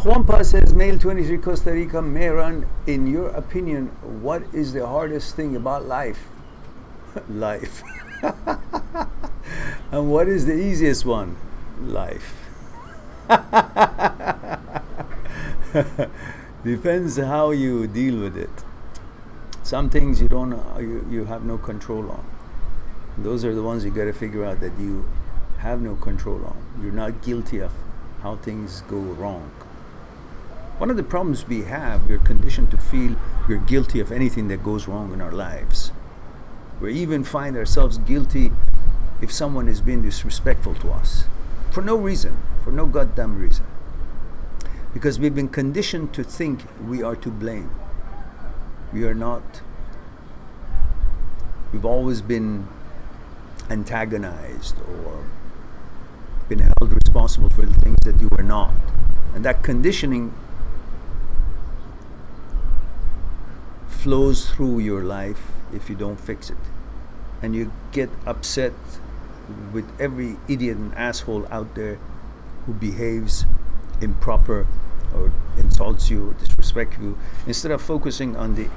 Juanpa says, male 23, Costa Rica. Mehran, in your opinion, what is the hardest thing about life? Life. And what is the easiest one? Life. Depends how you deal with it. Some things you have no control on. Those are the ones you got to figure out that you have no control on. You're not guilty of how things go wrong. One of the problems we have, we're conditioned to feel we're guilty of anything that goes wrong in our lives. We even find ourselves guilty if someone has been disrespectful to us. For no reason, for no goddamn reason. Because we've been conditioned to think we are to blame. We are not. We've always been antagonized or been held responsible for the things that you were not. And that conditioning flows through your life if you don't fix it. And you get upset with every idiot and asshole out there who behaves improper or insults you or disrespects you, instead of focusing on the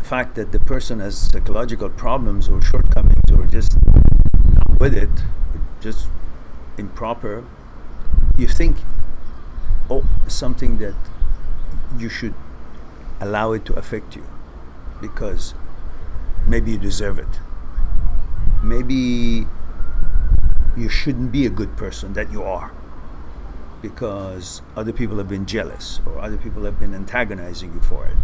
fact that the person has psychological problems or shortcomings or just not with it, just improper. You think, oh, something that you should allow it to affect you because maybe you deserve it. Maybe you shouldn't be a good person that you are because other people have been jealous or other people have been antagonizing you for it.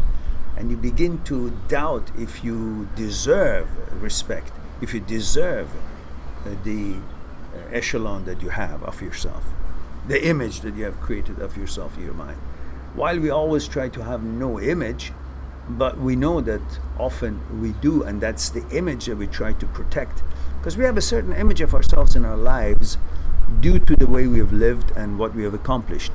And you begin to doubt if you deserve respect, if you deserve the echelon that you have of yourself, the image that you have created of yourself in your mind. While we always try to have no image, but we know that often we do, and that's the image that we try to protect. Because we have a certain image of ourselves in our lives due to the way we have lived and what we have accomplished.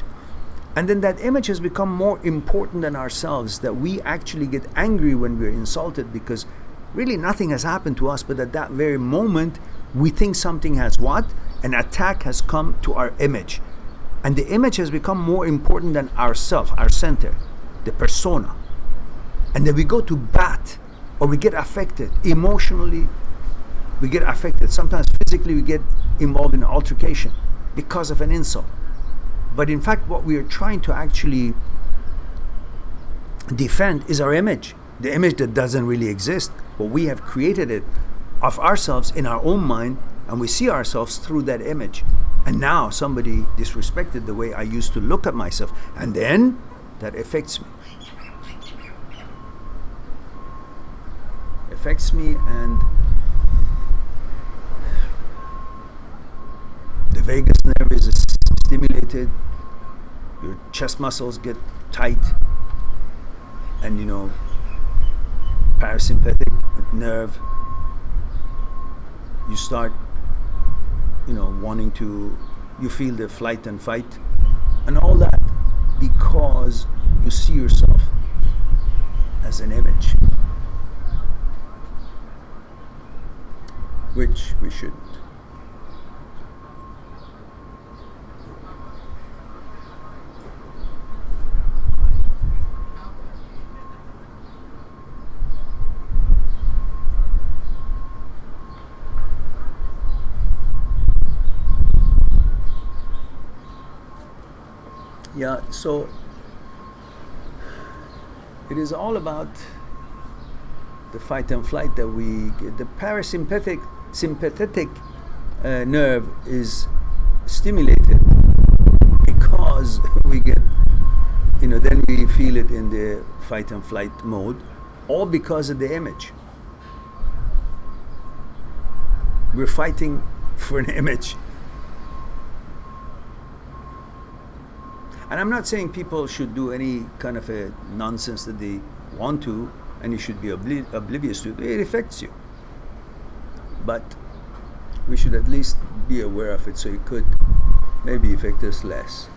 And then that image has become more important than ourselves, that we actually get angry when we're insulted because really nothing has happened to us, but at that very moment we think something has what? An attack has come to our image. And the image has become more important than ourself, our center, the persona. And then we go to bat, or we get affected emotionally. We get affected. Sometimes physically we get involved in altercation because of an insult. But in fact, what we are trying to actually defend is our image. The image that doesn't really exist, but we have created it of ourselves in our own mind, and we see ourselves through that image. And now somebody disrespected the way I used to look at myself, and then that affects me. And the vagus nerve is stimulated, your chest muscles get tight, and parasympathetic nerve, you start you feel the flight and fight and all that because you see yourself as an image, which we shouldn't. Yeah, so it is all about the fight and flight that we get. The parasympathetic nerve is stimulated because we get, then we feel it in the fight and flight mode, all because of the image. We're fighting for an image. And I'm not saying people should do any kind of a nonsense that they want to, and you should be oblivious to it. It affects you. But we should at least be aware of it so it could maybe affect us less.